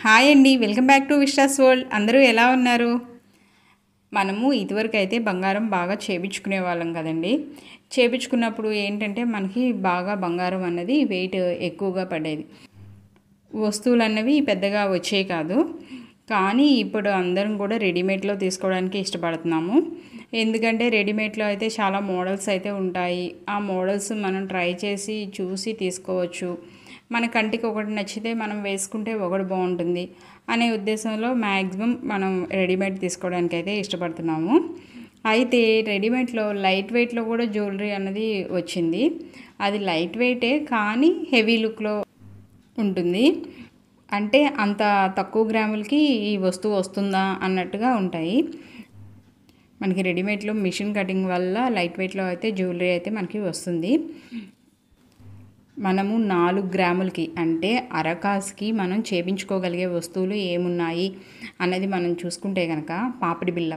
Hi అండి, welcome back to Vishwas world. అందరూ ఎలా ఉన్నారు? మనము ఇదివరకు అయితే బంగారం బాగా చేపించుకునే వాళ్ళం కదండి. చేపించుకున్నప్పుడు ఏంటంటే మనకి బాగా బంగారం అన్నది వెయిట్ ఎక్కువగా పడేది. వస్తువులు అన్నవి పెద్దగా వచ్చేవి కాదు. కానీ ఇప్పుడు అందరం కూడా రెడీమేడ్లో తీసుకోవడానికి ఇష్టపడుతున్నాము. ఎందుకంటే రెడీమేడ్లో అయితే చాలా మోడల్స్ అయితే ఉంటాయి. ఆ మోడల్స్ మనం ట్రై చేసి చూసి తీసుకోవచ్చు. మన కంటికి ఒకటి నచ్చితే మనం వేసుకుంటే ఒకటి బాగుంటుంది అనే ఉద్దేశంలో మ్యాక్సిమం మనం రెడీమేడ్ తీసుకోవడానికి అయితే ఇష్టపడుతున్నాము. అయితే రెడీమేడ్లో లైట్ వెయిట్లో కూడా జ్యువెలరీ అన్నది వచ్చింది. అది లైట్ వెయిటే కానీ హెవీ లుక్లో ఉంటుంది. అంటే అంత తక్కువ గ్రాములకి ఈ వస్తువు వస్తుందా అన్నట్టుగా ఉంటాయి. మనకి రెడీమేడ్లో మిషన్ కటింగ్ వల్ల లైట్ వెయిట్లో అయితే జ్యువెలరీ అయితే మనకి వస్తుంది. మనము 4 గ్రాములకి అంటే అరకాసుకి మనం చేపించుకోగలిగే వస్తువులు ఏమున్నాయి అన్నది మనం చూసుకుంటే కనుక పాపిడి బిళ్ళ.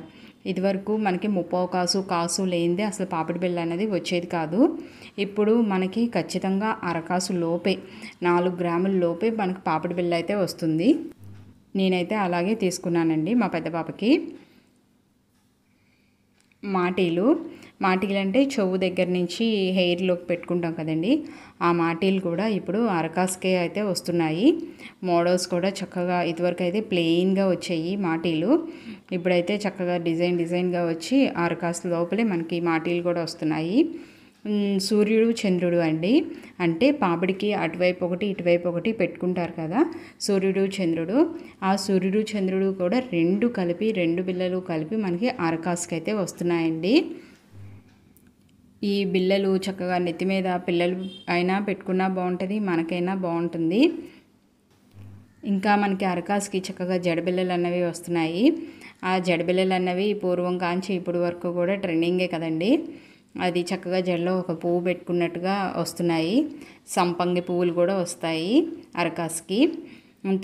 ఇదివరకు మనకి ముప్పావు కాసు లేనిదే అసలు పాపిడి బిళ్ళ అనేది వచ్చేది కాదు. ఇప్పుడు మనకి ఖచ్చితంగా అరకాసు లోపే 4 గ్రాముల లోపే మనకి పాపిడి బిళ్ళ అయితే వస్తుంది. నేనైతే అలాగే తీసుకున్నానండి మా పెద్ద పాపకి. మాటీలు అంటే చెవు దగ్గర నుంచి హెయిర్లోకి పెట్టుకుంటాం కదండి. ఆ మాటీలు కూడా ఇప్పుడు అరకాసుకే అయితే వస్తున్నాయి. మోడల్స్ కూడా చక్కగా ఇదివరకు అయితే ప్లెయిన్గా వచ్చాయి మాటీలు. ఇప్పుడైతే చక్కగా డిజైన్గా వచ్చి అరకాసు లోపలే మనకి మాటీలు కూడా వస్తున్నాయి. సూర్యుడు చంద్రుడు అండి. అంటే పాపిడికి అటువైపు ఒకటి ఇటువైపు ఒకటి పెట్టుకుంటారు కదా, సూర్యుడు చంద్రుడు. ఆ సూర్యుడు చంద్రుడు కూడా రెండు బిళ్ళలు కలిపి మనకి అరకాసుకి అయితే వస్తున్నాయండి. ఈ బిళ్ళలు చక్కగా నెత్తి మీద పిల్లలు అయినా పెట్టుకున్నా బాగుంటుంది, మనకైనా బాగుంటుంది. ఇంకా మనకి అరకాసుకి చక్కగా జడబిళ్ళలు అన్నవి వస్తున్నాయి. ఆ జడబిళ్ళలు అన్నవి పూర్వం కాంచి ఇప్పటి వరకు కూడా ట్రెండింగే కదండి. అది చక్కగా జడలో ఒక పువ్వు పెట్టుకున్నట్టుగా వస్తున్నాయి. సంపంగి పువ్వులు కూడా వస్తాయి అరకాసుకి.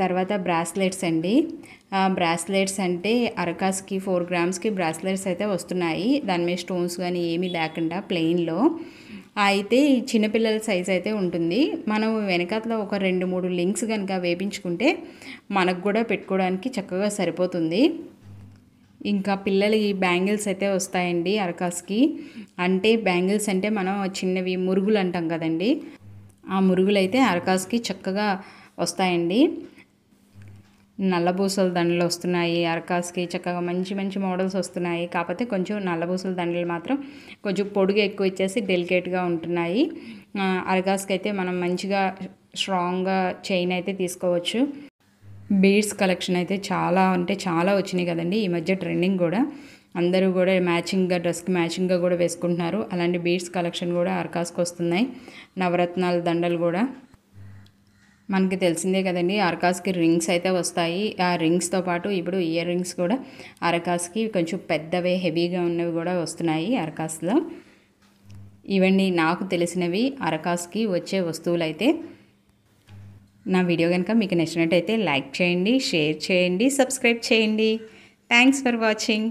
తర్వాత బ్రాస్లెట్స్ అండి. బ్రాస్లెట్స్ అంటే అరకాసుకి 4 గ్రామ్స్కి బ్రాస్లెట్స్ అయితే వస్తున్నాయి. దాని మీద స్టోన్స్ కానీ ఏమీ లేకుండా ప్లెయిన్లో. అయితే చిన్నపిల్లల సైజ్ అయితే ఉంటుంది. మనం వెనకాతలో ఒక 2-3 లింక్స్ కనుక వేపించుకుంటే మనకు కూడా పెట్టుకోవడానికి చక్కగా సరిపోతుంది. ఇంకా పిల్లలు ఈ బ్యాంగిల్స్ అయితే వస్తాయండి అరకాసుకి. అంటే బ్యాంగిల్స్ అంటే మనం చిన్నవి మురుగులు అంటాం కదండి, ఆ మురుగులు అయితే అరకాసుకి చక్కగా వస్తాయండి. నల్లబూసల దండలు వస్తున్నాయి అరకాసుకి. చక్కగా మంచి మోడల్స్ వస్తున్నాయి. కాకపోతే కొంచెం నల్లబూసల దండలు మాత్రం కొంచెం పొడుగు ఎక్కువ ఇచ్చేసి డెలికేట్గా ఉంటున్నాయి. అరకాసుకి అయితే మనం మంచిగా స్ట్రాంగ్గా చైన్ అయితే తీసుకోవచ్చు. బీడ్స్ కలెక్షన్ అయితే చాలా అంటే చాలా వచ్చినాయి కదండి ఈ మధ్య. ట్రెండింగ్ కూడా అందరూ కూడా మ్యాచింగ్గా డ్రెస్కి మ్యాచింగ్గా కూడా వేసుకుంటున్నారు. అలాంటి బీడ్స్ కలెక్షన్ కూడా అరకాసుకి వస్తున్నాయి. నవరత్నాల దండలు కూడా మనకి తెలిసిందే కదండి. అరకాసుకి రింగ్స్ అయితే వస్తాయి. ఆ రింగ్స్తో పాటు ఇప్పుడు ఇయర్ రింగ్స్ కూడా అరకాసుకి కొంచెం పెద్దవే హెవీగా ఉన్నవి కూడా వస్తున్నాయి అరకాసులో. ఇవన్నీ నాకు తెలిసినవి అరకాసుకి వచ్చే వస్తువులు అయితే. నా వీడియో కనుక మీకు నచ్చినట్టయితే లైక్ చేయండి, షేర్ చేయండి, సబ్స్క్రైబ్ చేయండి. Thanks for watching.